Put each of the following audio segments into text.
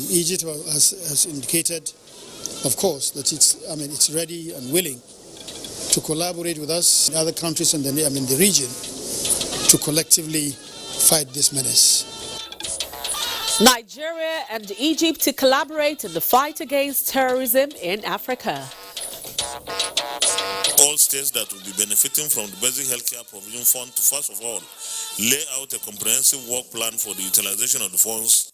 Egypt has indicated, of course, that it's ready and willing to collaborate with us and other countries in the region to collectively fight this menace. Nigeria and Egypt to collaborate in the fight against terrorism in Africa. All states that will be benefiting from the Basic Healthcare Provision Fund to first of all lay out a comprehensive work plan for the utilization of the funds.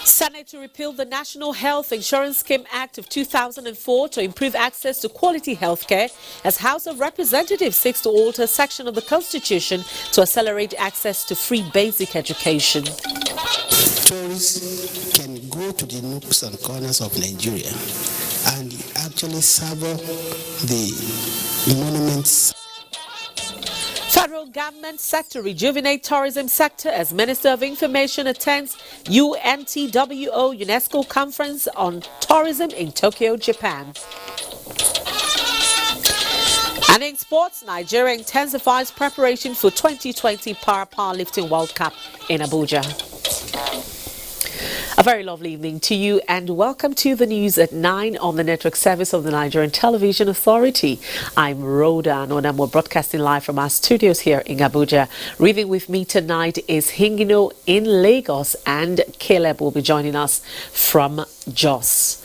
Senate to repeal the National Health Insurance Scheme Act of 2004 to improve access to quality health care, as House of Representatives seeks to alter a section of the Constitution to accelerate access to free basic education. Tourists can go to the nooks and corners of Nigeria and actually savor the monuments. Federal government set to rejuvenate tourism sector as Minister of Information attends UNTWO UNESCO Conference on Tourism in Tokyo, Japan. And in sports, Nigeria intensifies preparation for 2020 Powerlifting World Cup in Abuja. A very lovely evening to you and welcome to the news at 9 on the network service of the Nigerian Television Authority. I'm Rhoda and we're broadcasting live from our studios here in Abuja. Reading with me tonight is Hingino in Lagos and Caleb will be joining us from Jos.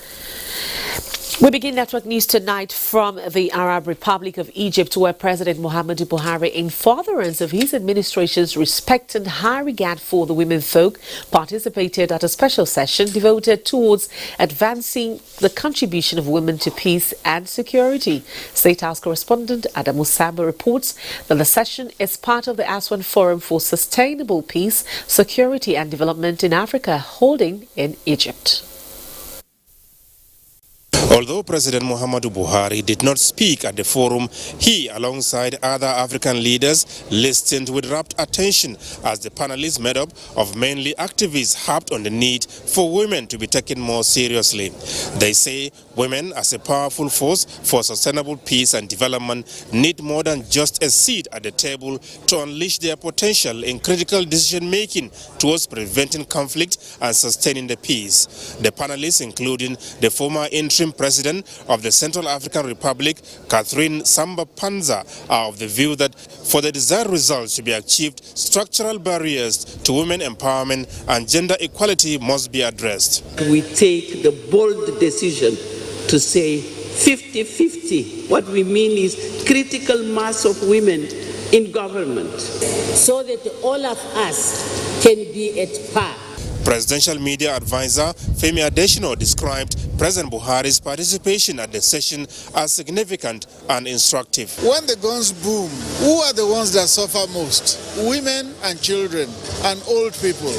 We begin network news tonight from the Arab Republic of Egypt, where President Muhammadu Buhari, in furtherance of his administration's respect and high regard for the women folk, participated at a special session devoted towards advancing the contribution of women to peace and security. State House correspondent Adam Musaba reports that the session is part of the Aswan Forum for Sustainable Peace, Security and Development in Africa, holding in Egypt. Although President Muhammadu Buhari did not speak at the forum, he, alongside other African leaders, listened with rapt attention as the panelists made up of mainly activists harped on the need for women to be taken more seriously. They say women, as a powerful force for sustainable peace and development, need more than just a seat at the table to unleash their potential in critical decision-making towards preventing conflict and sustaining the peace. The panelists, including the former interim President of the Central African Republic, Catherine Samba Panza, are of the view that for the desired results to be achieved, structural barriers to women empowerment and gender equality must be addressed. We take the bold decision to say 50-50. What we mean is critical mass of women in government, so that all of us can be at par. Presidential media advisor Femi Adesina described President Buhari's participation at the session as significant and instructive. When the guns boom, who are the ones that suffer most? Women and children and old people.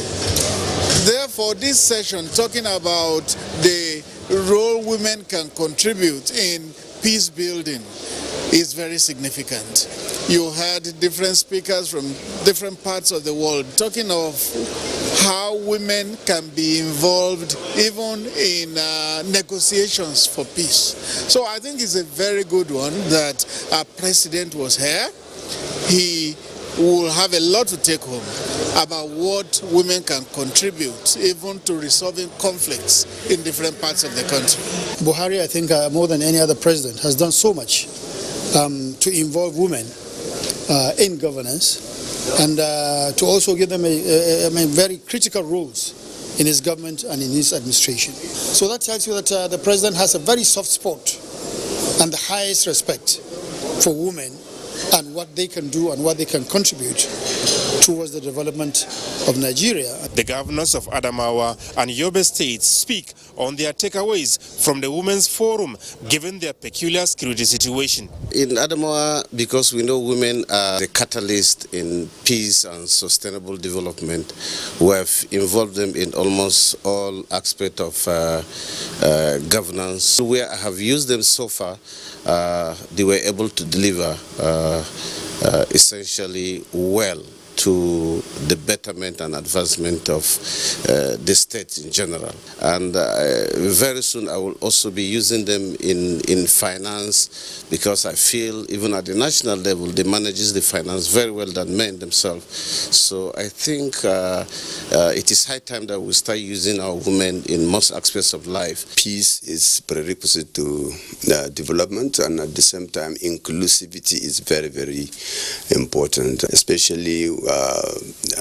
Therefore, this session talking about the role women can contribute in peace building is very significant. You heard different speakers from different parts of the world talking of how women can be involved even in negotiations for peace. So I think it's a very good one that our president was here. He will have a lot to take home about what women can contribute even to resolving conflicts in different parts of the country. Buhari, I think, more than any other president, has done so much to involve women in governance and to also give them very critical roles in his government and in his administration. So that tells you that the president has a very soft spot and the highest respect for women and what they can do and what they can contribute towards the development of Nigeria. The governors of Adamawa and Yobe states speak on their takeaways from the Women's Forum, given their peculiar security situation. In Adamawa, because we know women are the catalyst in peace and sustainable development, we have involved them in almost all aspects of governance. Where I have used them so far, they were able to deliver essentially well to the betterment and advancement of the state in general. And very soon I will also be using them in finance, because I feel even at the national level they manages the finance very well than men themselves. So I think it is high time that we start using our women in most aspects of life. Peace is prerequisite to development, and at the same time inclusivity is very, very important, especially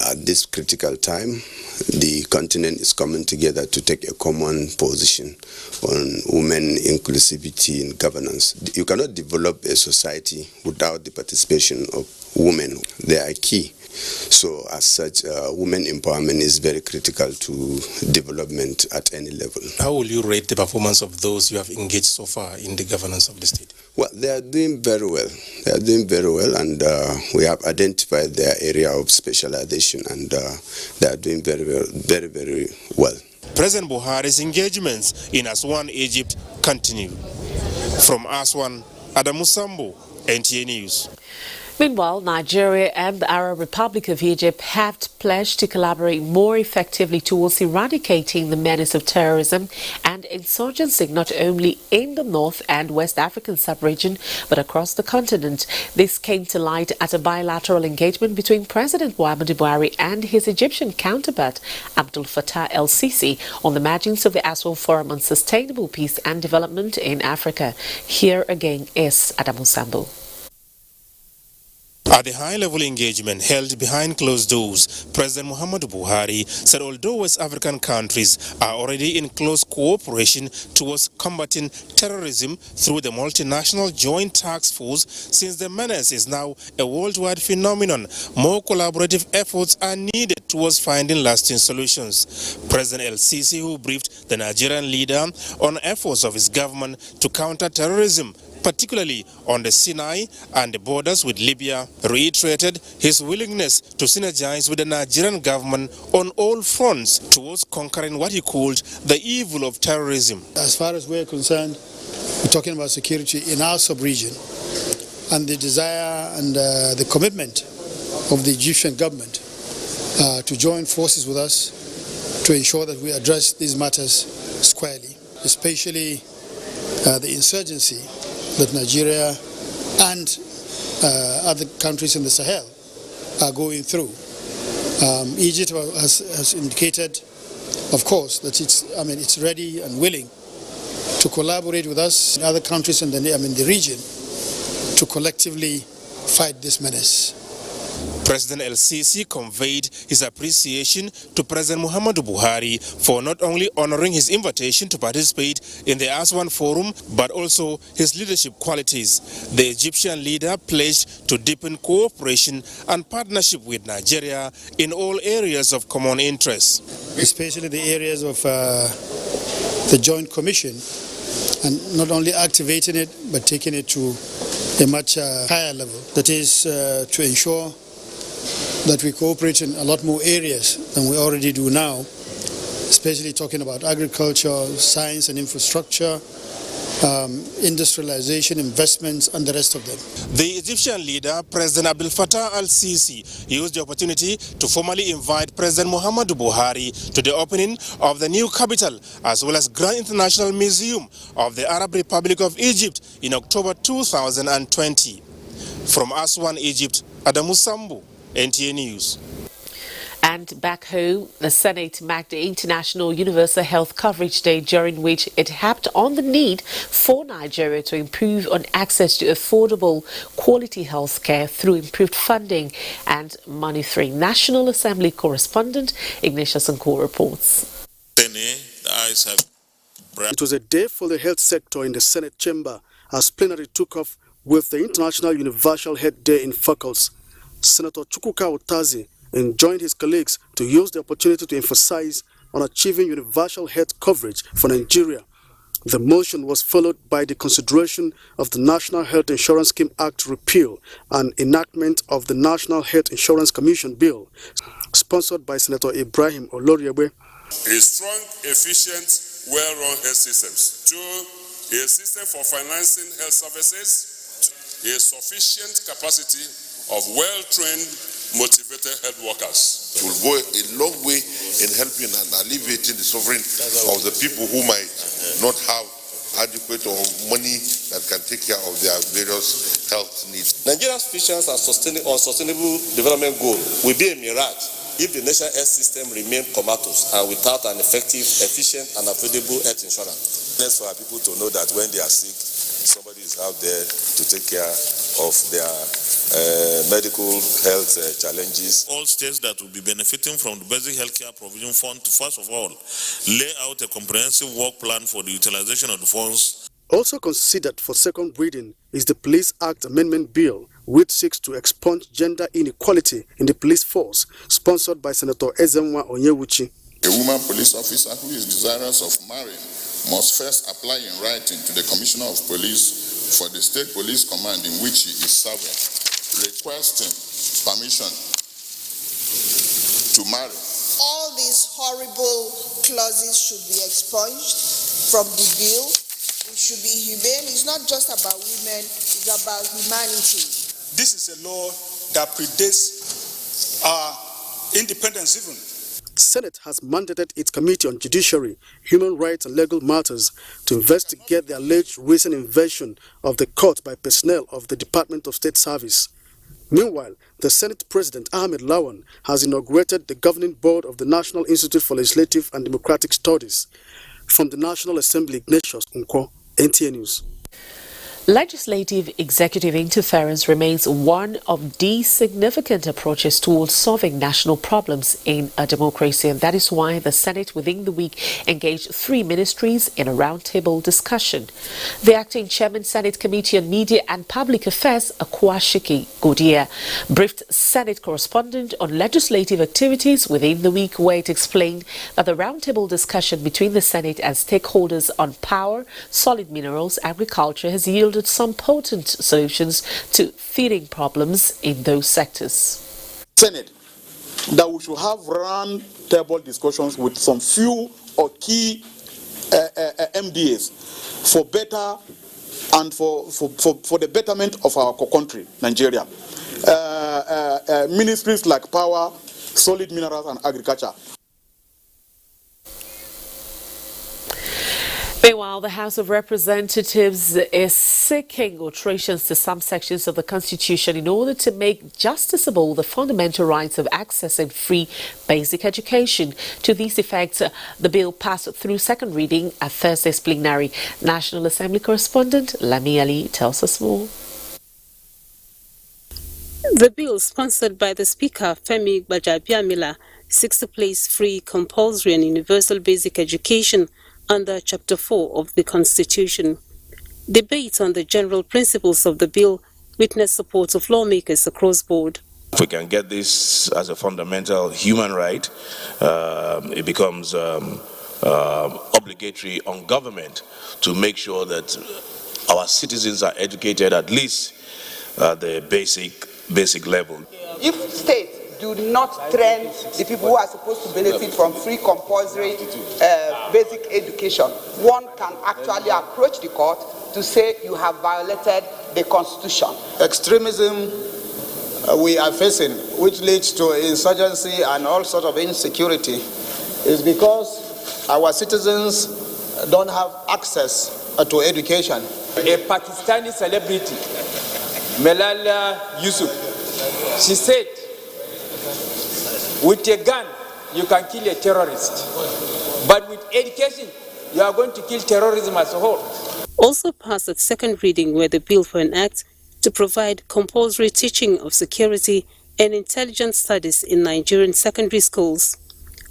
at this critical time. The continent is coming together to take a common position on women inclusivity in governance. You cannot develop a society without the participation of women. They are key. So as such, women empowerment is very critical to development at any level. How will you rate the performance of those you have engaged so far in the governance of the state? Well, they are doing very well. They are doing very well, and we have identified their area of specialization, and they are doing very, very, very well. President Buhari's engagements in Aswan, Egypt continue. From Aswan, Adamu Sambo, NTA News. Meanwhile, Nigeria and the Arab Republic of Egypt have pledged to collaborate more effectively towards eradicating the menace of terrorism and insurgency, not only in the North and West African sub-region, but across the continent. This came to light at a bilateral engagement between President Muhammadu Buhari and his Egyptian counterpart, Abdel Fattah el-Sisi, on the margins of the Aswan Forum on Sustainable Peace and Development in Africa. Here again is Adamu Sambo. At the high-level engagement held behind closed doors, President Muhammadu Buhari said although West African countries are already in close cooperation towards combating terrorism through the multinational joint task force, since the menace is now a worldwide phenomenon, more collaborative efforts are needed towards finding lasting solutions. President el-Sisi, who briefed the Nigerian leader on efforts of his government to counter terrorism, particularly on the Sinai and the borders with Libya, reiterated his willingness to synergize with the Nigerian government on all fronts towards conquering what he called the evil of terrorism. As far as we're concerned, we're talking about security in our sub-region, and the desire and the commitment of the Egyptian government to join forces with us to ensure that we address these matters squarely, especially the insurgency that Nigeria and other countries in the Sahel are going through. Egypt has indicated, of course, that it's ready and willing to collaborate with us and other countries in the region to collectively fight this menace. President el-Sisi conveyed his appreciation to President Muhammadu Buhari for not only honoring his invitation to participate in the Aswan Forum, but also his leadership qualities. The Egyptian leader pledged to deepen cooperation and partnership with Nigeria in all areas of common interest. Especially the areas of the Joint Commission, and not only activating it, but taking it to a much higher level. That is to ensure that we cooperate in a lot more areas than we already do now, especially talking about agriculture, science and infrastructure, industrialization, investments, and the rest of them. The Egyptian leader, President Abdel Fattah el-Sisi, used the opportunity to formally invite President Muhammadu Buhari to the opening of the new capital, as well as Grand International Museum of the Arab Republic of Egypt in October 2020. From Aswan, Egypt, Adamu Sambu, NTA News. And back home, the Senate marked the International Universal Health Coverage Day, during which it harped on the need for Nigeria to improve on access to affordable, quality health care through improved funding and monitoring. National Assembly correspondent Ignatius Nko reports. It was a day for the health sector in the Senate chamber as plenary took off with the International Universal Health Day in focus. Senator Chukwuka Otazi joined his colleagues to use the opportunity to emphasize on achieving universal health coverage for Nigeria. The motion was followed by the consideration of the National Health Insurance Scheme Act repeal and enactment of the National Health Insurance Commission Bill, sponsored by Senator Ibrahim Oloriegbe. A strong, efficient, well-run health systems. 2, a system for financing health services. A sufficient capacity of well-trained motivated health workers. It will go a long way in helping and alleviating the suffering of the people who might not have adequate or money that can take care of their various health needs. Nigeria's visions on sustainable development goal will be a mirage if the national health system remains comatose and without an effective, efficient, and affordable health insurance. It's for our people to know that when they are sick, somebody is out there to take care of their medical health challenges. All states that will be benefiting from the Basic Healthcare Provision Fund to first of all lay out a comprehensive work plan for the utilization of the funds. Also considered for second reading is the Police Act Amendment Bill, which seeks to expunge gender inequality in the police force, sponsored by Senator Ezenwa Onyewuchi. A woman police officer who is desirous of marrying must first apply in writing to the Commissioner of Police for the State Police Command in which he is serving, requesting permission to marry. All these horrible clauses should be expunged from the bill. It should be humane. It's not just about women, it's about humanity. This is a law that predates our independence even. Senate has mandated its Committee on Judiciary, Human Rights and Legal Matters to investigate the alleged recent invasion of the court by personnel of the Department of State Service. Meanwhile, the Senate President Ahmed Lawan has inaugurated the governing board of the National Institute for Legislative and Democratic Studies. From the National Assembly, Ignatius Unko, NTA News. Legislative executive interference remains one of the significant approaches towards solving national problems in a democracy, and that is why the Senate within the week engaged 3 ministries in a roundtable discussion. The acting chairman, Senate Committee on Media and Public Affairs, Akwashiki Godia, briefed Senate correspondent on legislative activities within the week, where it explained that the roundtable discussion between the Senate and stakeholders on power, solid minerals, agriculture has yielded some potent solutions to feeding problems in those sectors. Senate, that we should have round table discussions with some few or key MDAs for better and for the betterment of our country, Nigeria. Ministries like power, solid minerals and agriculture. Meanwhile, the House of Representatives is seeking alterations to some sections of the Constitution in order to make justiciable the fundamental rights of accessing free basic education. To these effects, the bill passed through second reading at Thursday's plenary. National Assembly correspondent Lami Ali tells us more. The bill, sponsored by the Speaker, Femi Gbajabiamila, seeks to place free, compulsory and universal basic education under Chapter 4 of the Constitution. Debate on the general principles of the bill witnessed support of lawmakers across board. If we can get this as a fundamental human right, it becomes obligatory on government to make sure that our citizens are educated at least at the basic level. If states do not train the people who are supposed to benefit from free compulsory basic education, one can actually approach the court to say you have violated the Constitution. Extremism we are facing, which leads to insurgency and all sorts of insecurity, is because our citizens don't have access to education. A Pakistani celebrity, Malala Yusuf, she said, with a gun, you can kill a terrorist. But with education, you are going to kill terrorism as a whole. Also passed at second reading were the bill for an act to provide compulsory teaching of security and intelligence studies in Nigerian secondary schools,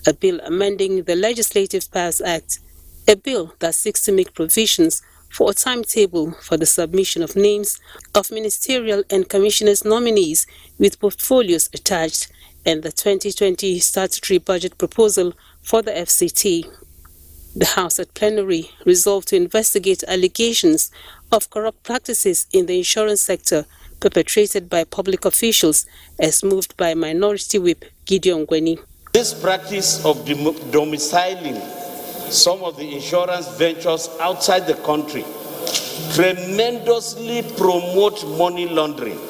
a bill amending the Legislative Powers Act, a bill that seeks to make provisions for a timetable for the submission of names of ministerial and commissioners' nominees with portfolios attached, and the 2020 statutory budget proposal for the FCT. The House at plenary resolved to investigate allegations of corrupt practices in the insurance sector perpetrated by public officials, as moved by Minority Whip Gideon Gweni. This practice of domiciling some of the insurance ventures outside the country tremendously promote money laundering.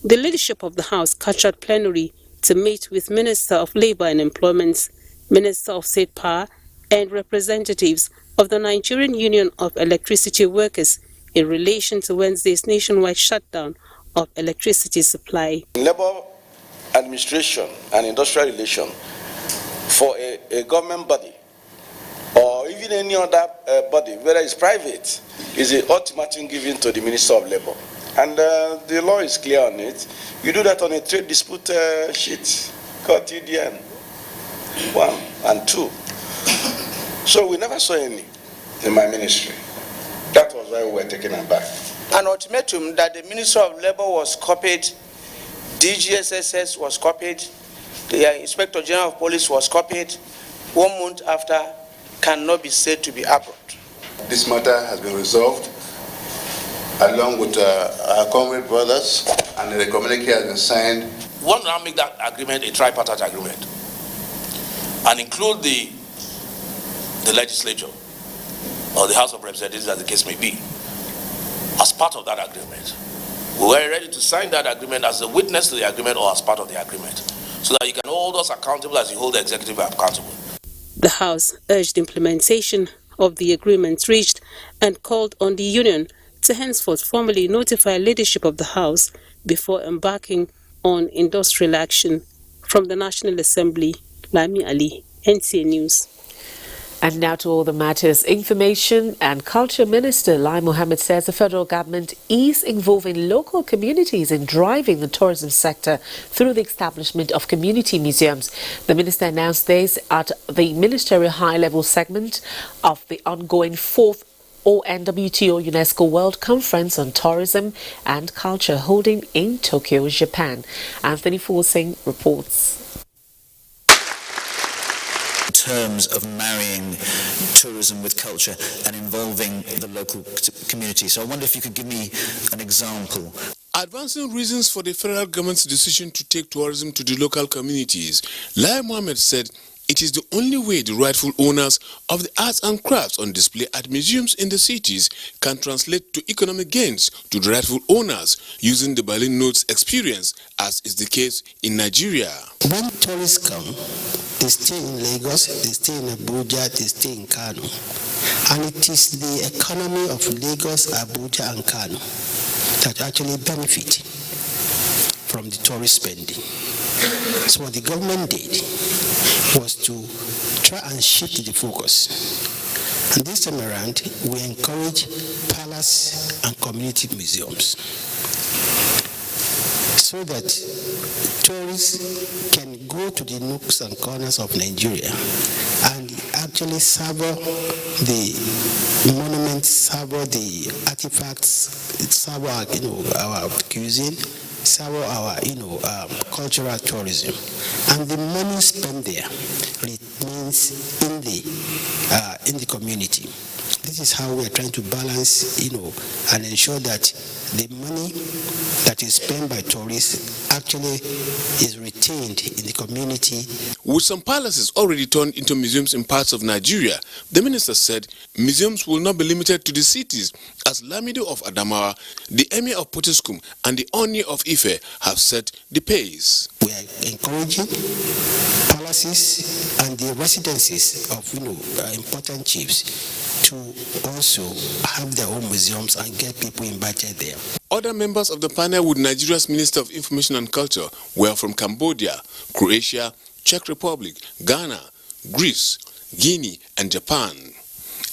The leadership of the House captured plenary to meet with Minister of Labour and Employment, Minister of State Power, and representatives of the Nigerian Union of Electricity Workers in relation to Wednesday's nationwide shutdown of electricity supply. Labour administration and industrial relation for a government body or even any other body, whether it's private, is an ultimatum given to the Minister of Labour. And the law is clear on it. You do that on a trade dispute sheet called TDN 1 and 2. So we never saw any in my ministry. That was why we were taken aback. An ultimatum that the Minister of Labour was copied, DGSSS was copied, the Inspector General of Police was copied, 1 month after cannot be said to be abrupt. This matter has been resolved along with our comrade brothers, and the communique has been signed. We want to now make that agreement a tripartite agreement and include the legislature or the House of Representatives, as the case may be, as part of that agreement. We were ready to sign that agreement as a witness to the agreement or as part of the agreement, so that you can hold us accountable as you hold the executive accountable. The House urged implementation of the agreement reached and called on the union to henceforth formally notify leadership of the House before embarking on industrial action. From the National Assembly, Lami Ali, NTA News. And now to all the matters. Information and Culture Minister Lai Mohammed says the federal government is involving local communities in driving the tourism sector through the establishment of community museums. The minister announced this at the ministerial high-level segment of the ongoing 4th ONWTO UNESCO World Conference on Tourism and Culture holding in Tokyo, Japan. Anthony Forsing reports. Terms of marrying tourism with culture and involving the local community. So I wonder if you could give me an example. Advancing reasons for the federal government's decision to take tourism to the local communities, Lai Mohammed said it is the only way the rightful owners of the arts and crafts on display at museums in the cities can translate to economic gains to the rightful owners using the Berlin Notes experience, as is the case in Nigeria. When tourists come, they stay in Lagos, they stay in Abuja, they stay in Kano. And it is the economy of Lagos, Abuja and Kano that actually benefit from the tourist spending. So what the government did was to try and shift the focus. And this time around, we encourage palace and community museums so that tourists can go to the nooks and corners of Nigeria and actually savor the monuments, savor the artifacts, savor our cuisine, savor our cultural tourism, and the money spent there remains in the community. This is how we are trying to balance, and ensure that the money that is spent by tourists actually is retained in the community. With some palaces already turned into museums in parts of Nigeria, the minister said museums will not be limited to the cities, as Lamido of Adamawa, the Emir of Potiskum, and the Oni of Ife have set the pace. We are encouraging palaces and the residences of important chiefs to also have their own museums and get people invited there. Other members of the panel with Nigeria's Minister of Information and Culture were from Cambodia, Croatia, Czech Republic, Ghana, Greece, Guinea, and Japan.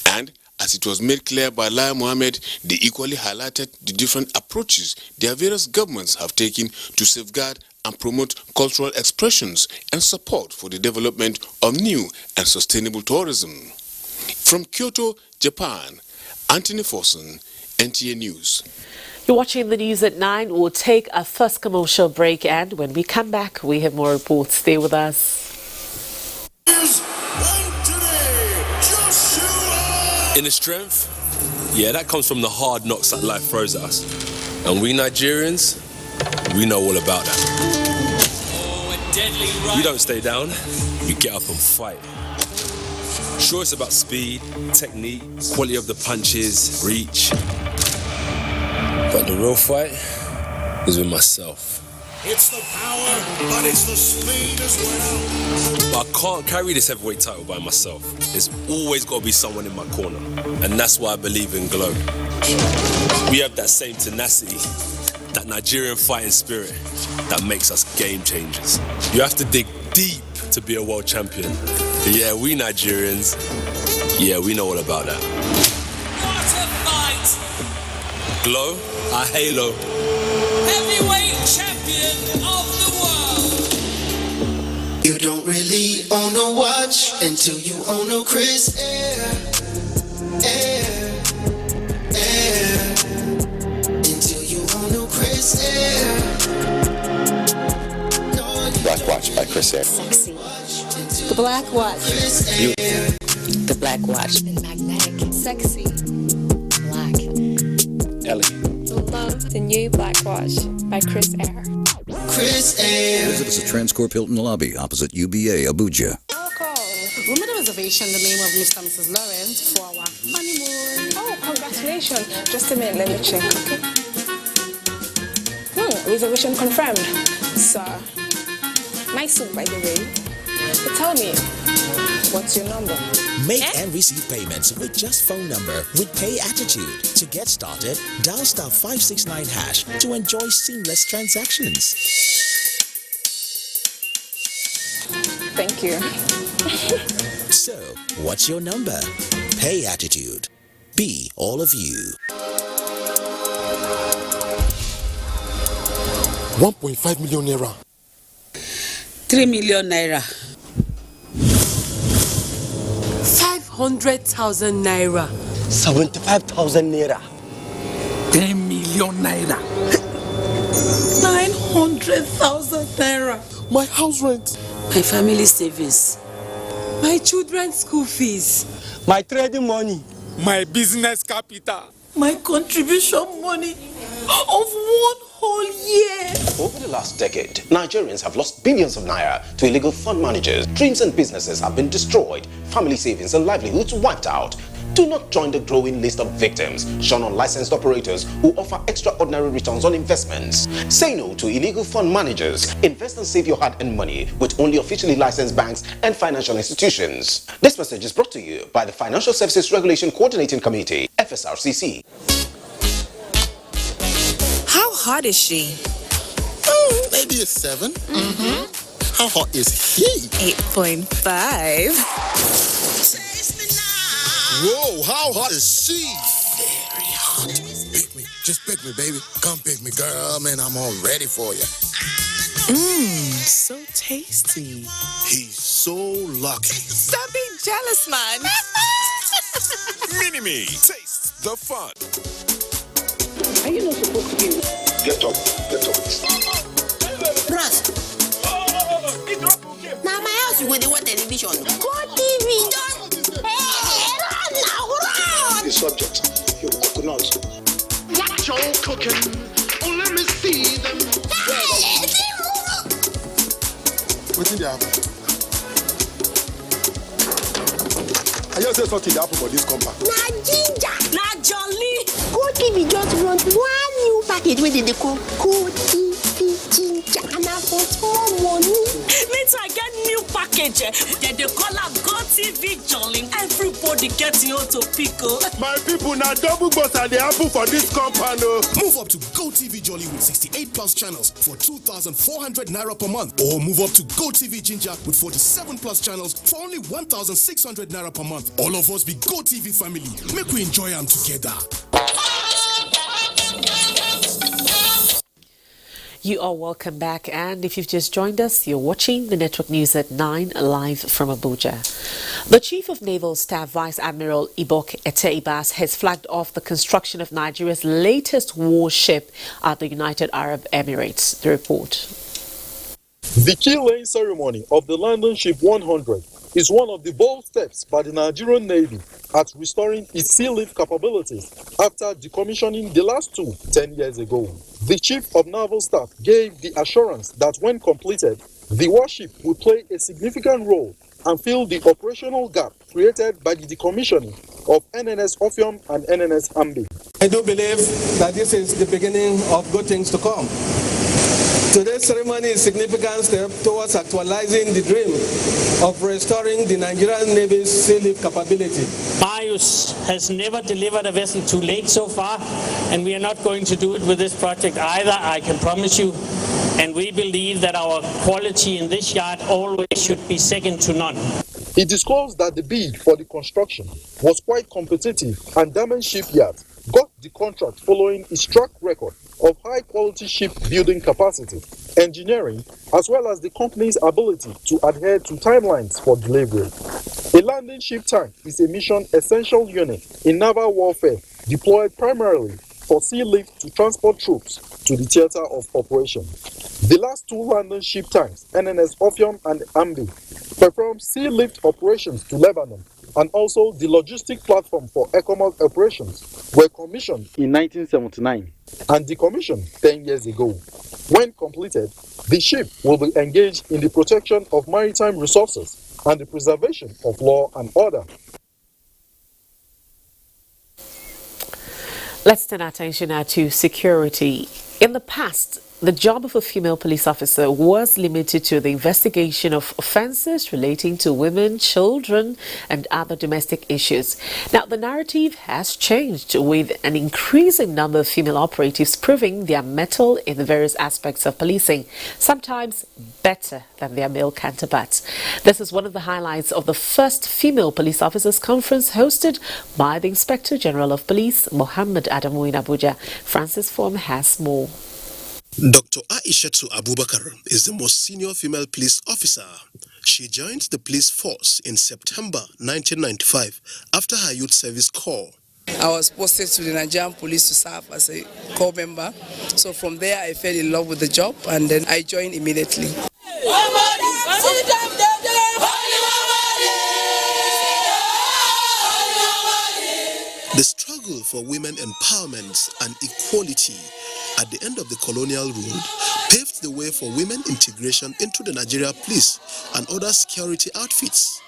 And as it was made clear by Lai Mohammed, they equally highlighted the different approaches their various governments have taken to safeguard and promote cultural expressions and support for the development of new and sustainable tourism. From Kyoto, Japan, Anthony Forson, NTA News. You're watching the news at 9. We'll take a first commercial break, and when we come back, we have more reports. Stay with us. Inner strength? Yeah, that comes from the hard knocks that life throws at us. And we Nigerians, we know all about that. You don't stay down, you get up and fight. Sure, it's about speed, technique, quality of the punches, reach. But the real fight is with myself. It's the power, but it's the speed as well. But I can't carry this heavyweight title by myself. There's always got to be someone in my corner. And that's why I believe in Glow. We have that same tenacity, that Nigerian fighting spirit that makes us game changers. You have to dig deep to be a world champion. But yeah, we Nigerians, yeah, we know all about that. What a fight! Glow, our halo. Heavyweight champion of the world. You don't really own a watch until you own a Chris Air. Until you own a Chris Air. Black Watch by Chris Air. Sexy. The Black Watch. The Black Watch. Magnetic. Sexy. Black. Elegant. Love the new Black Watch by Chris Air. Chris Air. Visit us at Transcorp Hilton Lobby, opposite UBA, Abuja. We made a reservation in the name of Mr. and Mrs. Lawrence for our honeymoon. Oh, congratulations. Just a minute, let me check, okay? Reservation confirmed. Sir, nice suit, by the way. But tell me, what's your number? Make and receive payments with just phone number with Pay Attitude. To get started, dial *569# to enjoy seamless transactions. Thank you. So, what's your number? Pay Attitude. Be all of you. 1.5 million naira. 3 million naira. 500,000 naira. 75,000 naira. 10 million naira. 900,000 naira. My house rent. My family savings. My children's school fees. My trading money. My business capital. My contribution money of 1 whole year. Over the last decade, Nigerians have lost billions of naira to illegal fund managers. Dreams and businesses have been destroyed. Family savings and livelihoods wiped out. Do not join the growing list of victims, shun unlicensed operators who offer extraordinary returns on investments. Say no to illegal fund managers. Invest and save your hard-earned money with only officially licensed banks and financial institutions. This message is brought to you by the Financial Services Regulation Coordinating Committee, FSRCC. How hot is she? Maybe a 7. How hot is he? 8.5. Whoa, how hot is she? Very hot. Pick me. Just pick me, baby. Come pick me, girl. Man, I'm all ready for you. So tasty. He's so lucky. Stop being jealous, man. Mini-Me. Taste the fun. Are you not supposed to be? Get up. Get up. Bros. Now my house with the one television. Go TV. The subject, your coconut. What y'all cooking? Oh, let me see them. What's in the apple? I just said something the apple for this compound. Na ginger. Na jolly. Go TV just run 1 new package with the code TV ginger and I for small money. Later I get new package. Then they call her Go TV Jolly. Everybody gets you to pickle. My people now double bust at the apple for this compound. Move up to Go TV Jolly with 68 plus channels for 2,400 naira per month. Or move up to Go TV Ginger with 47 plus channels for only 1,600 naira per month. All of us be Go TV family. Make we enjoy them together. You are welcome back, and if you've just joined us, you're watching the Network News at 9 live from Abuja. The Chief of Naval Staff, Vice Admiral Ibok Eteibas, has flagged off the construction of Nigeria's latest warship at the United Arab Emirates. The report. The key laying ceremony of the landing ship 100 is one of the bold steps by the Nigerian Navy at restoring its sea lift capabilities after decommissioning the last two 10 years ago. The Chief of Naval Staff gave the assurance that when completed, the warship will play a significant role and fill the operational gap created by the decommissioning of NNS Ophium and NNS Ambi. I do believe that this is the beginning of good things to come. Today's ceremony is a significant step towards actualizing the dream of restoring the Nigerian Navy's sea lift capability. Marius has never delivered a vessel to lake so far, and we are not going to do it with this project either, I can promise you. And we believe that our quality in this yard always should be second to none. He disclosed that the bid for the construction was quite competitive, and Diamond Shipyard got the contract following its track record of high-quality shipbuilding capacity, engineering, as well as the company's ability to adhere to timelines for delivery. A landing ship tank is a mission-essential unit in naval warfare deployed primarily for sea lift to transport troops to the theater of operation. The last two landing ship tanks, NNS Ophion and Ambi, performed sea lift operations to Lebanon, and also the logistic platform for ECOMOG operations were commissioned in 1979 and decommissioned 10 years ago. When completed, the ship will be engaged in the protection of maritime resources and the preservation of law and order. Let's turn our attention now to security. In the past, the job of a female police officer was limited to the investigation of offences relating to women, children, and other domestic issues. Now, the narrative has changed, with an increasing number of female operatives proving their mettle in the various aspects of policing, sometimes better than their male counterparts. This is one of the highlights of the first Female Police Officers Conference hosted by the Inspector General of Police, Mohammed Adamu, in Abuja. Francis Form has more. Dr. Aishatu Abubakar is the most senior female police officer. She joined the police force in September 1995 after her youth service corps. I was posted to the Nigerian police to serve as a corps member. So from there I fell in love with the job and then I joined immediately. The struggle for women empowerment and equality at the end of the colonial rule paved the way for women integration into the Nigeria police and other security outfits.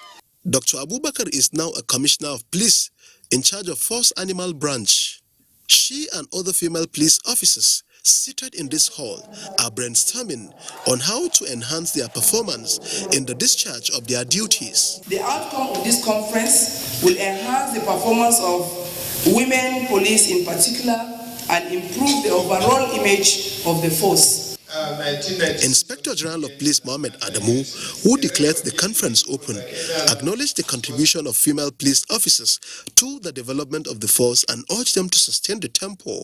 Dr. Abubakar is now a commissioner of police in charge of Force Animal Branch. She and other female police officers seated in this hall are brainstorming on how to enhance their performance in the discharge of their duties. The outcome of this conference will enhance the performance of women police in particular and improve the overall image of the force. Inspector General of Police Mohammed Adamu, who declared the conference open, acknowledged the contribution of female police officers to the development of the force and urged them to sustain the tempo.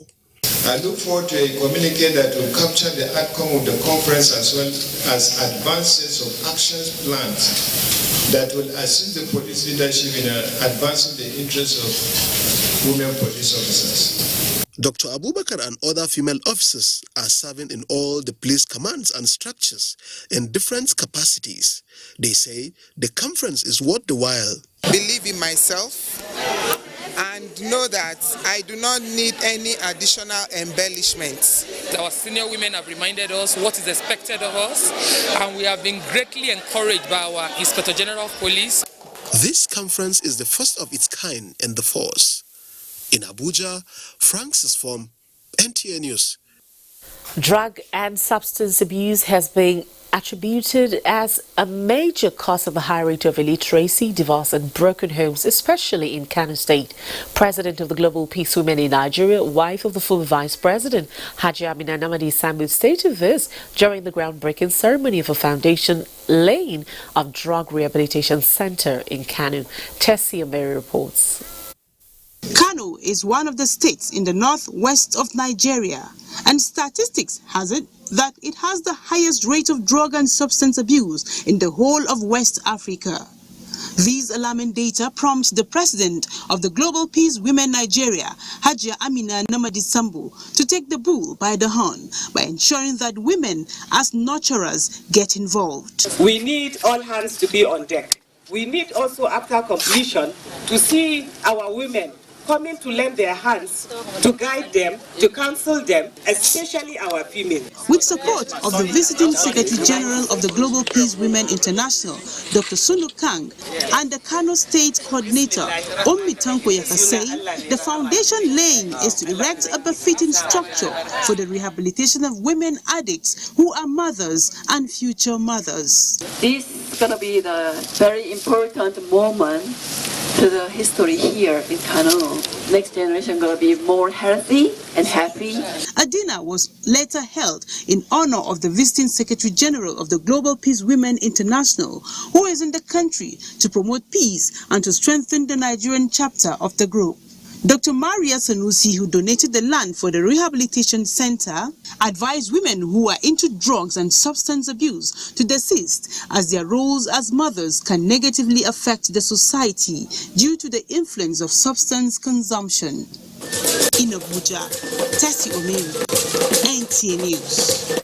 I look forward to a communique that will capture the outcome of the conference as well as advances of action plans that will assist the police leadership in advancing the interests of women police officers. Dr. Abubakar and other female officers are serving in all the police commands and structures in different capacities. They say the conference is worth the while. Believe in myself and know that I do not need any additional embellishments. Our senior women have reminded us what is expected of us, and we have been greatly encouraged by our Inspector General of Police. This conference is the first of its kind in the force. In Abuja, Francis Form, NTA News. Drug and substance abuse has been attributed as a major cause of the high rate of illiteracy, divorce and broken homes, especially in Kano State. President of the Global Peace Women in Nigeria, wife of the former Vice President, Haji Amina Namadi Sambu, stated this during the groundbreaking ceremony of a foundation laying of Drug Rehabilitation Center in Kano. Tessie Mary reports. Kano is one of the states in the northwest of Nigeria, and statistics has it that it has the highest rate of drug and substance abuse in the whole of West Africa. These alarming data prompt the president of the Global Peace Women Nigeria, Hajia Amina Namadi Sambu, to take the bull by the horn by ensuring that women as nurturers get involved. We need all hands to be on deck. We need also, after completion, to see our women coming to lend their hands to guide them, to counsel them, especially our women. With support of the visiting Secretary General of the Global Peace Women International, Dr. Sunu Kang, and the Kano State Coordinator, Ommi Tanko Yakasei, the foundation laying is to erect a befitting structure for the rehabilitation of women addicts who are mothers and future mothers. This is going to be the very important moment to the history here in Kano. Next generation going to be more healthy and happy. A dinner was later held in honor of the visiting Secretary General of the Global Peace Women International, who is in the country to promote peace and to strengthen the Nigerian chapter of the group. Dr. Maria Sanusi, who donated the land for the rehabilitation center, advised women who are into drugs and substance abuse to desist, as their roles as mothers can negatively affect the society due to the influence of substance consumption. In Abuja, Tessie Omeru, NTA News.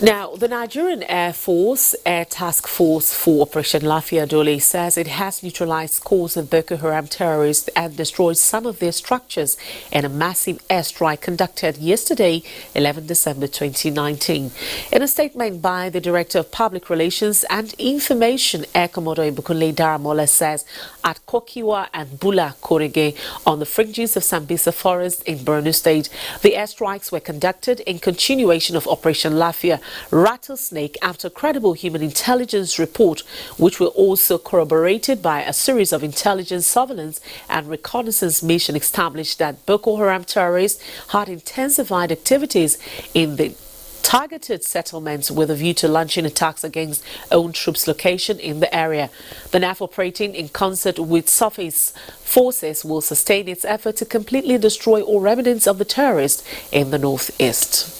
Now, the Nigerian Air Force Air Task Force for Operation Lafia Dole says it has neutralized scores of Boko Haram terrorists and destroyed some of their structures in a massive airstrike conducted yesterday, 11 December 2019. In a statement by the Director of Public Relations and Information, Air Commodore Ibukunle Daramola says at Kokiwa and Bula Korige on the fringes of Sambisa Forest in Borno State, the airstrikes were conducted in continuation of Operation Lafia Rattlesnake after credible human intelligence report, which were also corroborated by a series of intelligence, surveillance and reconnaissance missions established that Boko Haram terrorists had intensified activities in the targeted settlements with a view to launching attacks against own troops location in the area. The NAF, operating in concert with surface forces, will sustain its effort to completely destroy all remnants of the terrorists in the northeast.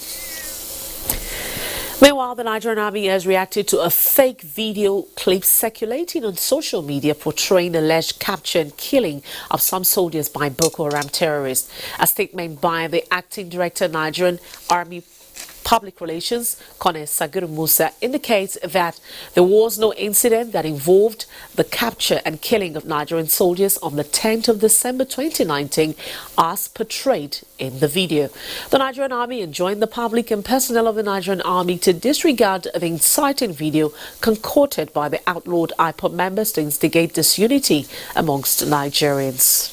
Meanwhile, the Nigerian Army has reacted to a fake video clip circulating on social media portraying alleged capture and killing of some soldiers by Boko Haram terrorists. A statement by the acting director of Nigerian Army Public Relations, Colonel Sagir Musa, indicates that there was no incident that involved the capture and killing of Nigerian soldiers on the 10th of December 2019 as portrayed in the video. The Nigerian Army enjoined the public and personnel of the Nigerian Army to disregard the inciting video concocted by the outlawed IPOB members to instigate disunity amongst Nigerians.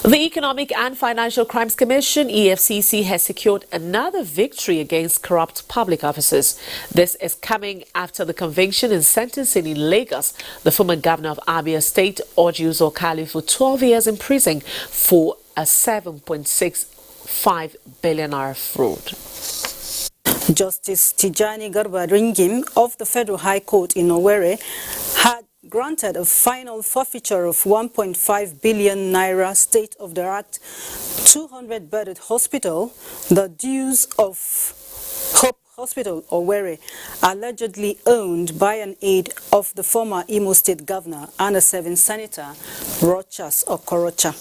The Economic and Financial Crimes Commission, EFCC, has secured another victory against corrupt public officers. This is coming after the conviction and sentencing in Lagos the former governor of Abia State, Orji Uzor Kalu, for 12 years in prison for a 7.65 billion naira fraud. Justice Tijani Garba Ringim of the Federal High Court in Owerri had granted a final forfeiture of 1.5 billion naira state-of-the-art 200-bedded hospital, the dues of Hope Hospital, Owerri, allegedly owned by an aide of the former Imo State Governor and a 7th Senator, Rochas Okorocha.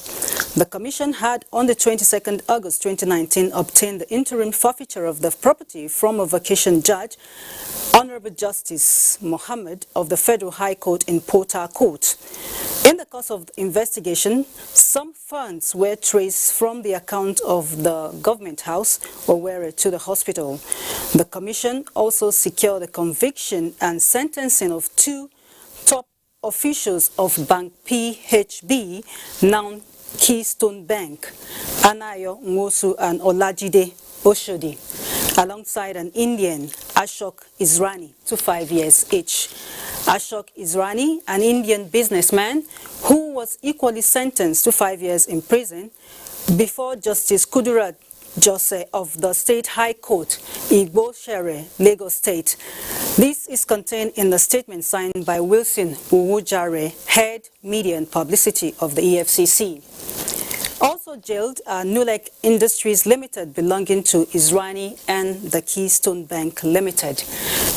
The Commission had, on the 22nd August 2019, obtained the interim forfeiture of the property from a vacation judge, Honorable Justice Mohammed of the Federal High Court in Port Harcourt. In the course of the investigation, some funds were traced from the account of the government house, Owerri, to the hospital. The Commission also secured the conviction and sentencing of 2 top officials of Bank PHB, now Keystone Bank, Anayo Ngosu and Olajide Oshodi, alongside an Indian, Ashok Israni, to 5 years each. Ashok Israni, an Indian businessman who was equally sentenced to 5 years in prison before Justice Kudirat Jose of the State High Court, Igbo Shere, Lagos State. This is contained in the statement signed by Wilson Uwujare, Head Media and Publicity of the EFCC. Also jailed are Nulek Industries Limited, belonging to Israni, and the Keystone Bank Limited.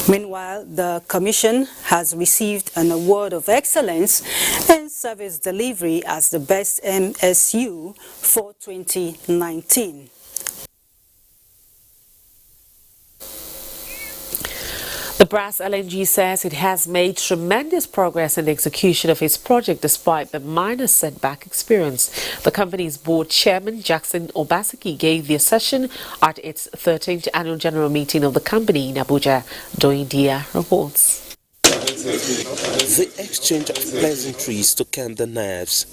Meanwhile, the Commission has received an award of excellence in service delivery as the best MSU for 2019. The Brass LNG says it has made tremendous progress in the execution of its project despite the minor setback experienced. The company's board chairman, Jackson Obaseki, gave the accession at its 13th annual general meeting of the company in Abuja. Doindia reports. The exchange of pleasantries to calm the nerves,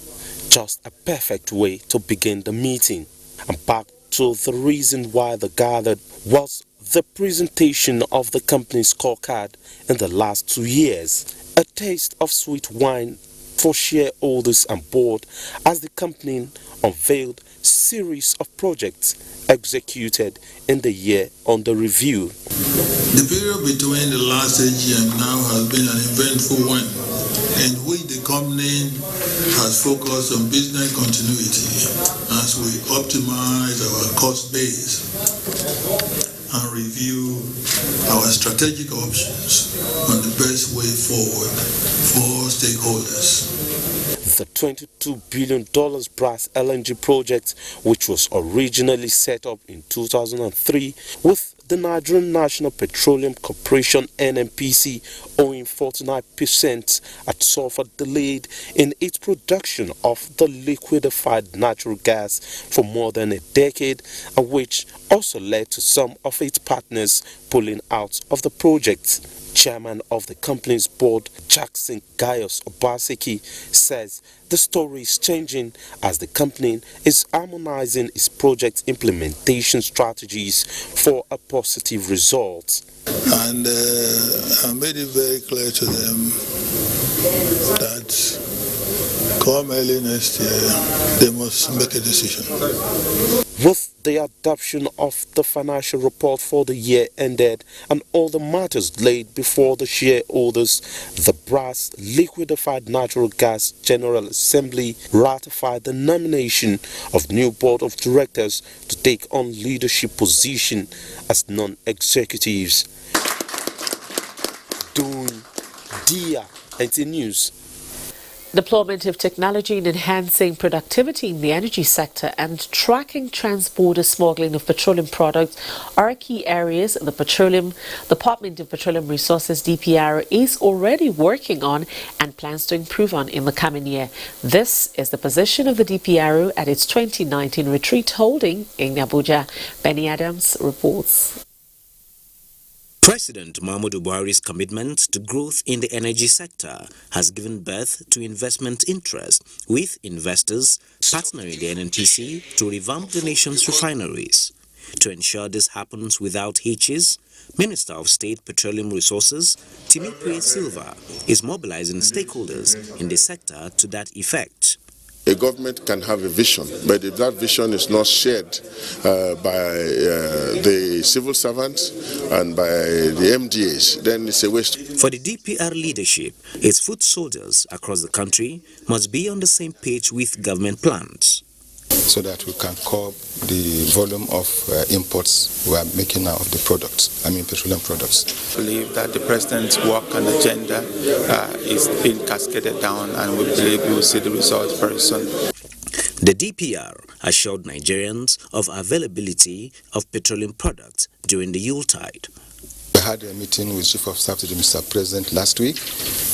just a perfect way to begin the meeting. And back to the reason why they gathered was the presentation of the company's scorecard in the last 2 years. A taste of sweet wine for shareholders and board as the company unveiled series of projects executed in the year under review. The period between the last AGM now has been an eventful one, in which the company has focused on business continuity as we optimize our cost base and review our strategic options on the best way forward for all stakeholders. The $22 billion Brass LNG project, which was originally set up in 2003 with the Nigerian National Petroleum Corporation NNPC owing 49%, had suffered delayed in its production of the liquefied natural gas for more than a decade, and which also led to some of its partners pulling out of the project. Chairman of the company's board, Jackson Obaseki, says the story is changing as the company is harmonizing its project implementation strategies for a positive result. And I made it very clear to them that come early next year, they must make a decision. With the adoption of the financial report for the year ended and all the matters laid before the shareholders, the Brass Liquefied Natural Gas General Assembly ratified the nomination of new board of directors to take on leadership position as non-executives. Doindia NT News. Deployment of technology in enhancing productivity in the energy sector and tracking transborder smuggling of petroleum products are key areas the Department of Petroleum Resources DPR is already working on and plans to improve on in the coming year. This is the position of the DPRO at its 2019 retreat holding in Abuja. Benny Adams reports. President Muhammadu Buhari's commitment to growth in the energy sector has given birth to investment interest, with investors partnering the NNPC to revamp the nation's refineries. To ensure this happens without hitches, Minister of State Petroleum Resources Timothy Silva is mobilizing stakeholders in the sector to that effect. A government can have a vision, but if that vision is not shared by the civil servants and by the MDAs, then it's a waste. For the DPR leadership, its foot soldiers across the country must be on the same page with government plans, so that we can curb the volume of imports we are making out of the products, petroleum products. I believe that the President's work and agenda is being cascaded down, and we believe we will see the results very soon. The DPR assured Nigerians of availability of petroleum products during the Yuletide. We had a meeting with Chief of Staff to the Mr. President last week,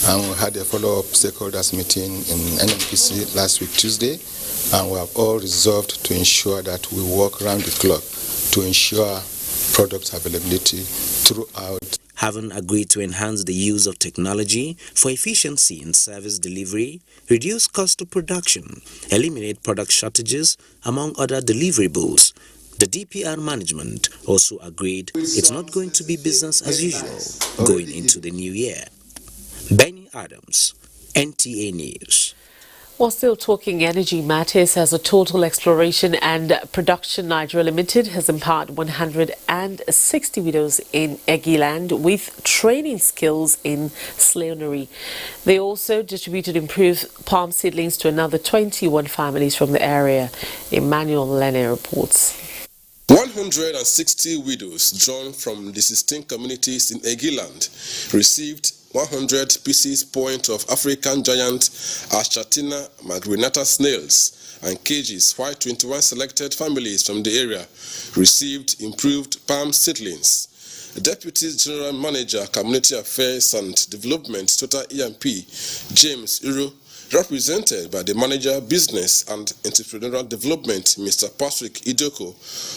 and we had a follow-up stakeholders meeting in NNPC last week, Tuesday, and we have all resolved to ensure that we work around the clock to ensure product availability throughout. Having agreed to enhance the use of technology for efficiency in service delivery, reduce cost of production, eliminate product shortages, among other deliverables, the DPR management also agreed it's not going to be business as usual going into the new year. Benny Adams, NTA News. While still talking energy matters, as a Total Exploration and Production Nigeria Limited has empowered 160 widows in Egiland with training skills in slaughtery. They also distributed improved palm seedlings to another 21 families from the area. Emmanuel Lene reports. 160 widows drawn from the 16 communities in Egiland received 100 pieces point of African giant Aschatina magrinata snails and cages, while 21 selected families from the area received improved palm seedlings. Deputy General Manager, Community Affairs and Development, Total EMP, James Uru, represented by the Manager, Business and Entrepreneurial Development, Mr. Patrick Idoko,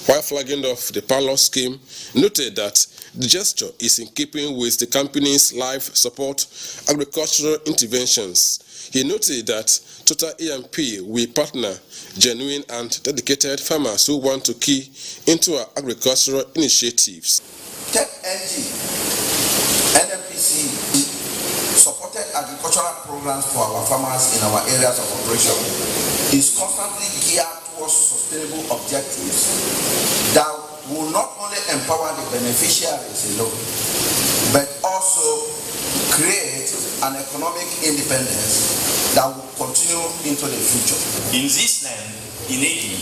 while flagging off the pilot scheme, noted that the gesture is in keeping with the company's life support agricultural interventions. He noted that Total EMP will partner genuine and dedicated farmers who want to key into our agricultural initiatives. Tech NG, NMPC supported agricultural programs for our farmers in our areas of operation is constantly geared towards sustainable objectives that will not only empower the beneficiaries alone, but also create an economic independence that will continue into the future. In this land, in Egi,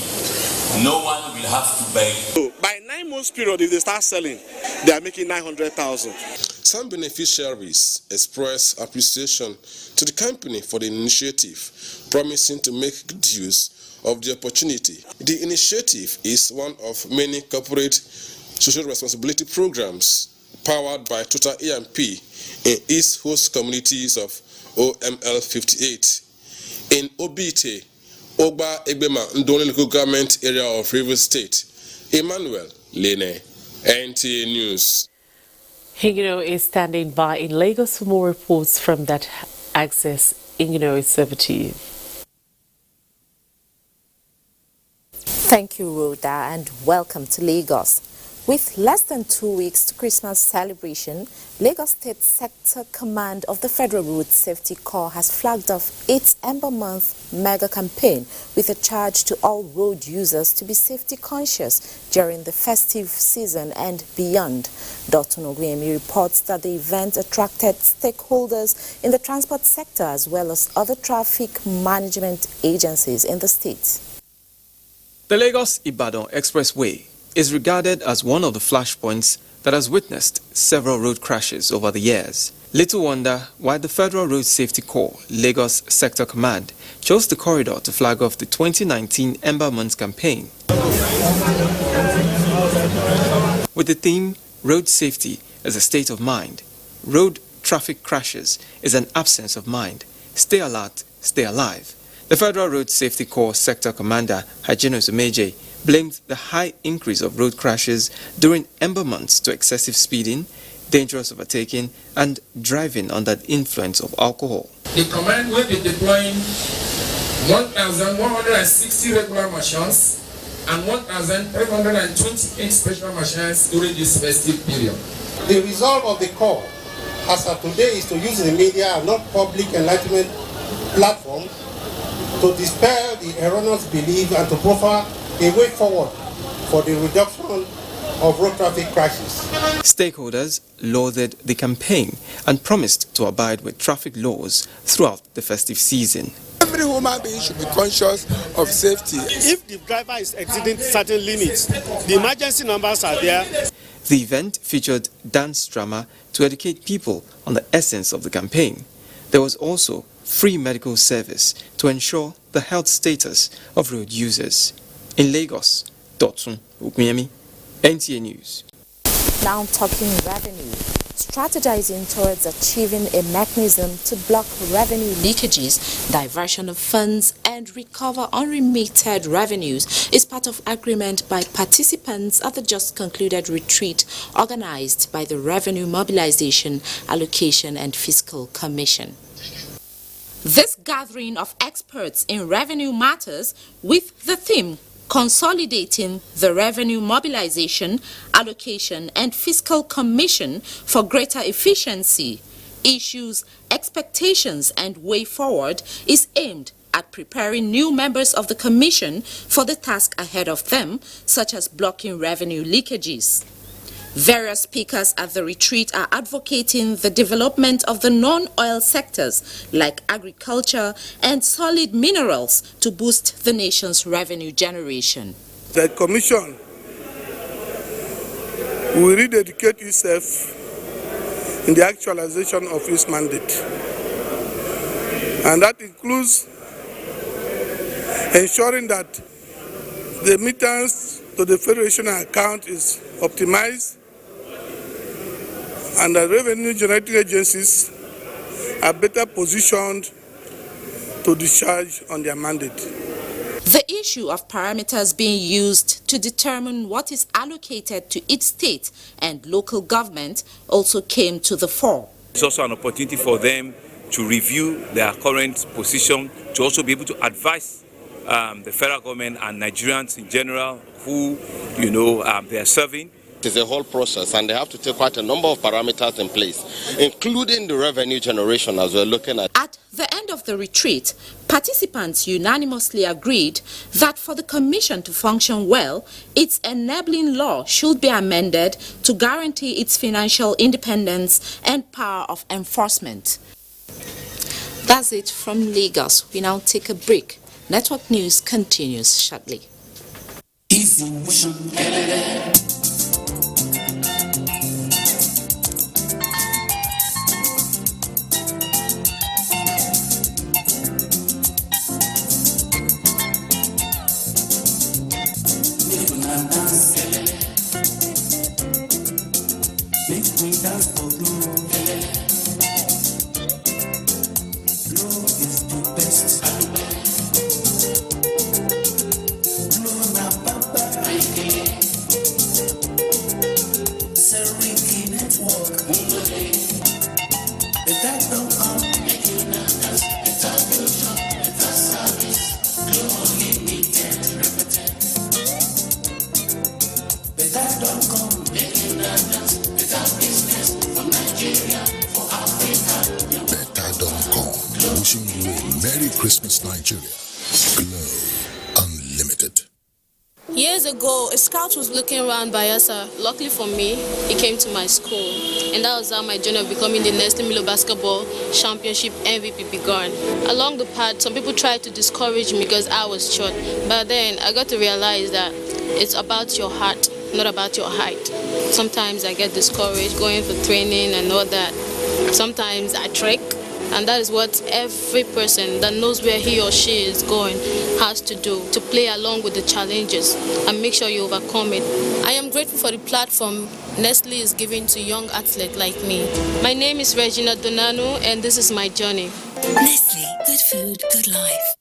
no one will have to beg. So by 9 months period, if they start selling, they are making 900,000. Some beneficiaries express appreciation to the company for the initiative, promising to make good use of the opportunity. The initiative is one of many corporate social responsibility programs powered by Total EMP in East Host communities of OML 58. In Obite, Ogba Egbema Ndone local government area of Rivers State. Emmanuel Lene, NTA News. Ingino is standing by in Lagos for more reports from that access. Ingino is over to you. Thank you, Rhoda, and welcome to Lagos. With less than 2 weeks to Christmas celebration, Lagos State Sector Command of the Federal Road Safety Corps has flagged off its Ember Month mega campaign with a charge to all road users to be safety conscious during the festive season and beyond. Dr. Oguyemi reports that the event attracted stakeholders in the transport sector as well as other traffic management agencies in the state. The Lagos-Ibadan Expressway is regarded as one of the flashpoints that has witnessed several road crashes over the years. Little wonder why the Federal Road Safety Corps, Lagos Sector Command, chose the corridor to flag off the 2019 Ember Month campaign. With the theme, Road Safety is a State of Mind, road traffic crashes is an absence of mind. Stay alert, stay alive. The Federal Road Safety Corps Sector Commander, Hajino Sumeje, blamed the high increase of road crashes during Ember months to excessive speeding, dangerous overtaking, and driving under the influence of alcohol. The command will be deploying 1,160 regular machines and 1,328 special machines during this festive period. The resolve of the Corps as of today is to use the media and not public enlightenment platforms to dispel the erroneous belief and to proffer a way forward for the reduction of road traffic crashes. Stakeholders lauded the campaign and promised to abide with traffic laws throughout the festive season. Every human being should be conscious of safety. If the driver is exceeding certain limits, the emergency numbers are there. The event featured dance drama to educate people on the essence of the campaign. There was also free medical service to ensure the health status of road users. In Lagos, Dotun Oguyemi, NTA News. Now talking revenue. Strategizing towards achieving a mechanism to block revenue leakages, diversion of funds, and recover unremitted revenues is part of agreement by participants at the just concluded retreat organized by the Revenue Mobilization, Allocation and Fiscal Commission. This gathering of experts in revenue matters with the theme Consolidating the Revenue Mobilization, Allocation and Fiscal Commission for greater efficiency, issues, expectations and way forward is aimed at preparing new members of the Commission for the task ahead of them, such as blocking revenue leakages. Various speakers at the retreat are advocating the development of the non-oil sectors like agriculture and solid minerals to boost the nation's revenue generation. The Commission will rededicate itself in the actualization of its mandate. And that includes ensuring that the remittance to the Federation account is optimized and the revenue generating agencies are better positioned to discharge on their mandate. The issue of parameters being used to determine what is allocated to each state and local government also came to the fore. It's also an opportunity for them to review their current position, to also be able to advise the federal government and Nigerians in general who, they are serving. It is a whole process, and they have to take quite a number of parameters in place, including the revenue generation as we're looking at. At the end of the retreat, participants unanimously agreed that for the Commission to function well, its enabling law should be amended to guarantee its financial independence and power of enforcement. That's it from Lagos. We now take a break. Network News continues shortly. Wishing you a Merry Christmas, Nigeria. Glow Unlimited. Years ago, a scout was looking around Bayelsa. Luckily for me, he came to my school. And that was how my journey of becoming the Nestle Milo Basketball Championship MVP began. Along the path, some people tried to discourage me because I was short. But then I got to realize that it's about your heart, not about your height. Sometimes I get discouraged going for training and all that. Sometimes I trek. And that is what every person that knows where he or she is going has to do, to play along with the challenges and make sure you overcome it. I am grateful for the platform Nestle is giving to young athletes like me. My name is Regina Donanu, and this is my journey. Nestle, good food, good life.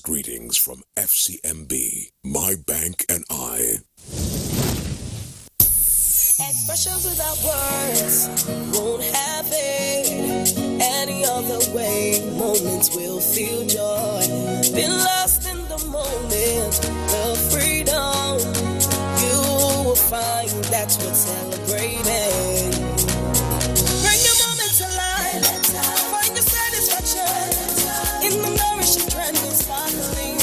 Greetings from FCMB, My Bank and I. Expressions without words won't have it any other way. Moments will feel joy. Been lost in the moment of freedom. You will find that's what's celebrating. Bring your moments alive. Find your satisfaction in the nourishing trend of sparkling.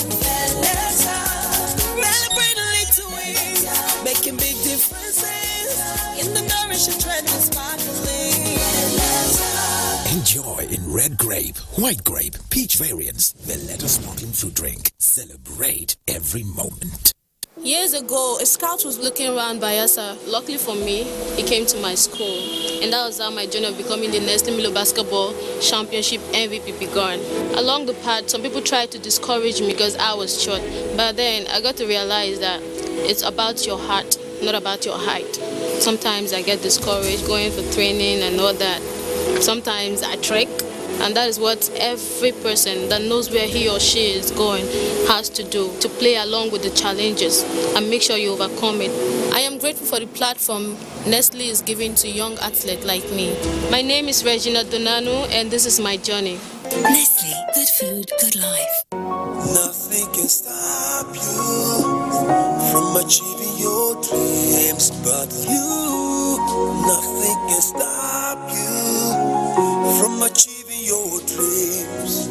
Celebrate a little ways, making big differences in the nourishing trend of sparkling. Enjoy in red grape, white grape, peach variants, Valletta sparkling fruit drink. Celebrate every moment. Years ago, a scout was looking around Bayelsa. Luckily for me, he came to my school. And that was how my journey of becoming the Nestle Milo Basketball Championship MVP began. Along the path, some people tried to discourage me because I was short. But then I got to realize that it's about your heart, not about your height. Sometimes I get discouraged going for training and all that. Sometimes I trek. And that is what every person that knows where he or she is going has to do, to play along with the challenges and make sure you overcome it. I am grateful for the platform Nestle is giving to young athletes like me. My name is Regina Donanu, and this is my journey. Nestle, good food, good life. Nothing can stop you from achieving your dreams but you. Nothing can stop you from achieving your dreams.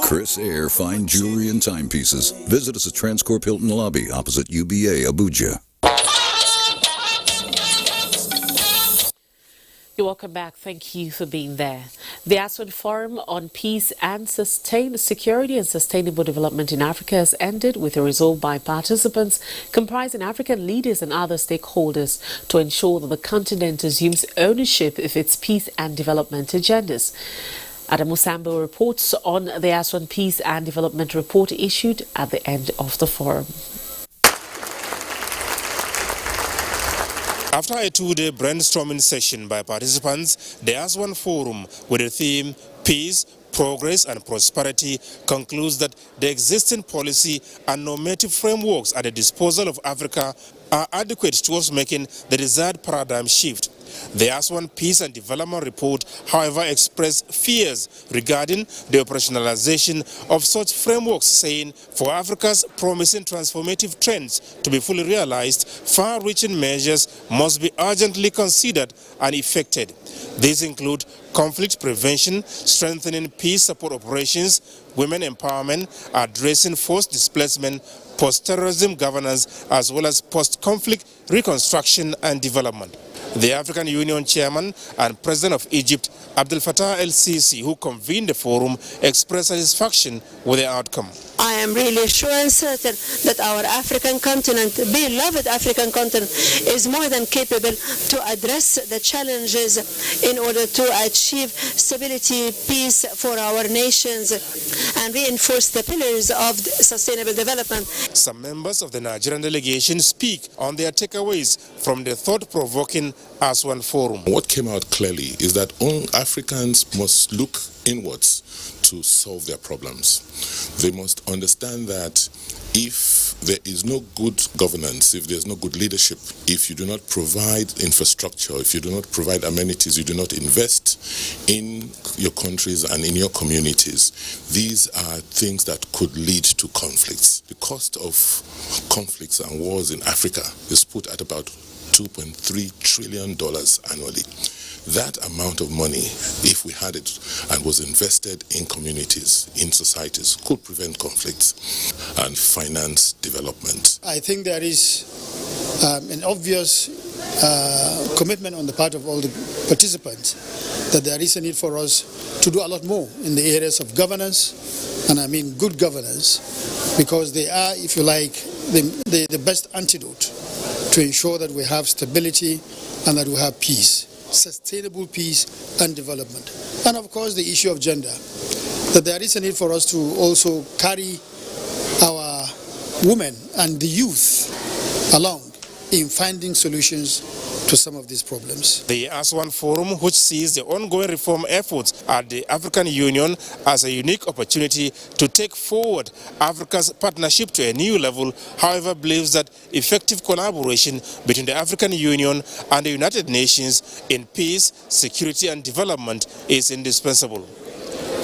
Chris Air Fine Jewelry and Timepieces. Visit us at Transcorp Hilton Lobby opposite UBA, Abuja. You're welcome back. Thank you for being there. The ASEAN Forum on Peace and Security and Sustainable Development in Africa has ended with a resolve by participants comprising African leaders and other stakeholders to ensure that the continent assumes ownership of its peace and development agendas. Adamu Sambo reports on the ASEAN Peace and Development Report issued at the end of the forum. After a two-day brainstorming session by participants, the ASEAN Forum, with the theme Peace, Progress and Prosperity, concludes that the existing policy and normative frameworks at the disposal of Africa are adequate towards making the desired paradigm shift. The ASEAN Peace and Development Report, however, expressed fears regarding the operationalization of such frameworks, saying for Africa's promising transformative trends to be fully realized, far-reaching measures must be urgently considered and effected. These include conflict prevention, strengthening peace support operations, women empowerment, addressing forced displacement, post-terrorism governance, as well as post-conflict reconstruction and development. The African Union Chairman and President of Egypt, Abdel Fattah el-Sisi, who convened the forum, expressed satisfaction with the outcome. I am really sure and certain that our African continent, beloved African continent, is more than capable to address the challenges in order to achieve stability, peace for our nations, and reinforce the pillars of sustainable development. Some members of the Nigerian delegation speak on their takeaways from the thought-provoking ASEAN Forum. What came out clearly is that all Africans must look inwards to solve their problems. They must understand that if there is no good governance, if there's no good leadership, if you do not provide infrastructure, if you do not provide amenities, you do not invest in your countries and in your communities, these are things that could lead to conflicts. The cost of conflicts and wars in Africa is put at about $2.3 trillion annually. That amount of money, if we had it and was invested in communities, in societies, could prevent conflicts and finance development. I think there is an obvious commitment on the part of all the participants that there is a need for us to do a lot more in the areas of governance, and I mean good governance, because they are, if you like, the best antidote to ensure that we have stability and that we have peace. Sustainable peace and development. And of course the issue of gender, that there is a need for us to also carry our women and the youth along in finding solutions to some of these problems. The ASEAN Forum, which sees the ongoing reform efforts at the African Union as a unique opportunity to take forward Africa's partnership to a new level, however, believes that effective collaboration between the African Union and the United Nations in peace, security and development is indispensable.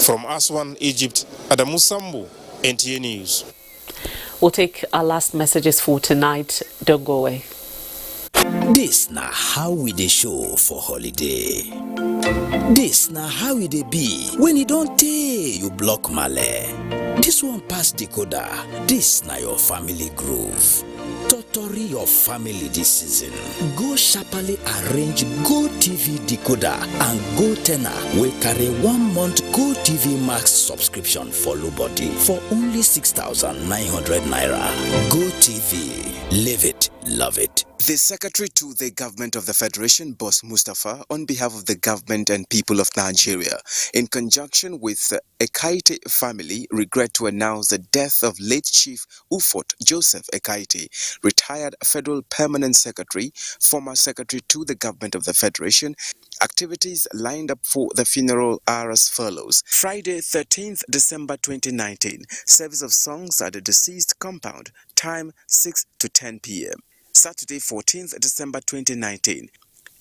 From Aswan, Egypt, Adamu Sambu, NTA News. We'll take our last messages for tonight. Don't go away. This na how we dey show for holiday. This na how we dey be when you don't tey you block male. This one pass decoder. This na your family groove. Totori your family this season. Go sharply arrange Go TV decoder and Go tenor will carry 1 month Go TV Max subscription for low body for only 6,900 naira. Go TV. Live it, love it. The Secretary to the Government of the Federation, Boss Mustafa, on behalf of the government and people of Nigeria, in conjunction with Ekaite family, regret to announce the death of late Chief Ufot Joseph Ekaite, retired Federal Permanent Secretary, former Secretary to the Government of the Federation. Activities lined up for the funeral are as follows. Friday, 13th December 2019, service of songs at the deceased compound, time 6 to 10 p.m. Saturday, 14th December 2019,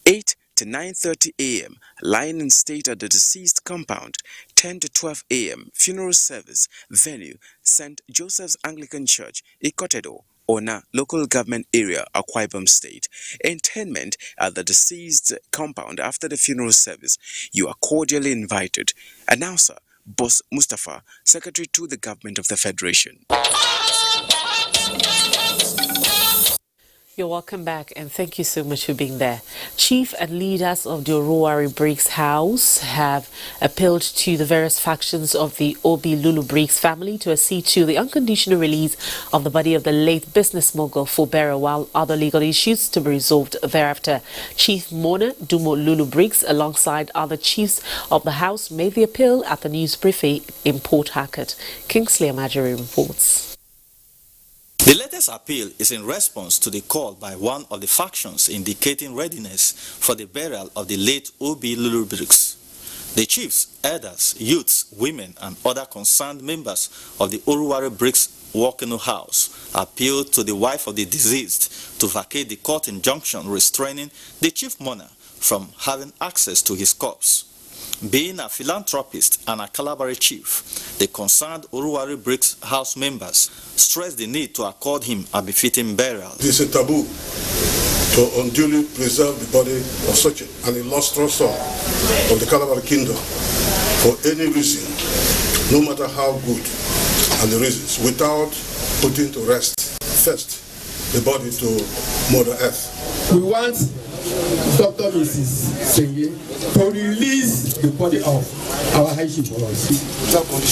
8 to 9:30 a.m., lying in state at the deceased compound, 10 to 12 a.m., funeral service, venue, St. Joseph's Anglican Church, Ikotedo, Ona, local government area, Akwa Ibom State. Interment at the deceased compound after the funeral service. You are cordially invited. Announcer, Boss Mustafa, Secretary to the Government of the Federation. You're welcome back, and thank you so much for being there. Chief and leaders of the Oruwari Briggs House have appealed to the various factions of the Obi Lulu Briggs family to accede to the unconditional release of the body of the late business mogul for burial, while other legal issues to be resolved thereafter. Chief Mona Dumo Lulu Briggs, alongside other chiefs of the house, made the appeal at the news briefing in Port Harcourt. Kingsley Amajiri reports. The latest appeal is in response to the call by one of the factions indicating readiness for the burial of the late Obi Lulu Briggs. The chiefs, elders, youths, women, and other concerned members of the Oruwari Briggs Walking House appealed to the wife of the deceased to vacate the court injunction restraining the chief mourner from having access to his corpse. Being a philanthropist and a Calabari chief, the concerned Oruwari Briggs House members stressed the need to accord him a befitting burial. It is a taboo to unduly preserve the body of such an illustrious son of the Calabari kingdom for any reason, no matter how good and the reasons, without putting to rest first the body to Mother Earth. We want Dr. Mrs. Senge to release the body of our high chief for us.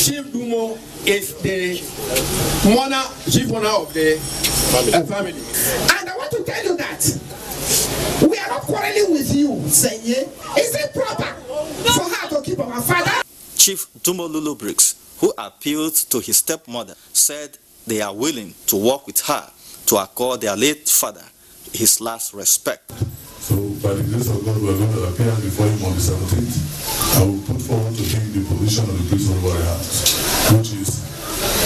Chief Dumo is the chief mourner of the family. And I want to tell you that we are not quarreling with you, Senge. Is it proper for her to keep our father? Chief Dumo Lulu Briggs, who appealed to his stepmother, said they are willing to work with her to accord their late father his last respect. So by the grace of God, we are going to appear before him on the 17th. I will put forward to him the position of the priest of our house, which is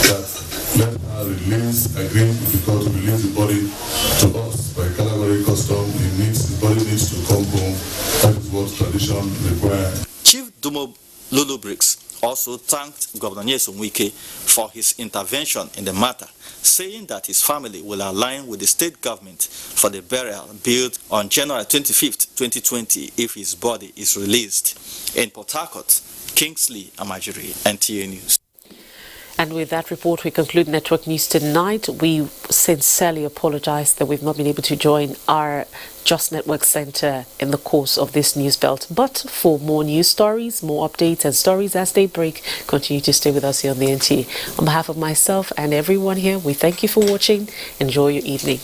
that let her agree with the court to release the body to us by Calabari custom. The body needs to come home. That is what tradition requires. Chief Dumo Lulu Briggs also thanked Governor Nyesom Wike for his intervention in the matter, saying that his family will align with the state government for the burial billed on January 25th, 2020 if his body is released. In Port Harcourt, Kingsley Amajiri, NTA News. And with that report, we conclude Network News tonight. We sincerely apologize that we've not been able to join our Just Network Center in the course of this news belt. But for more news stories, more updates and stories as they break, continue to stay with us here on the NTA. On behalf of myself and everyone here, we thank you for watching. Enjoy your evening.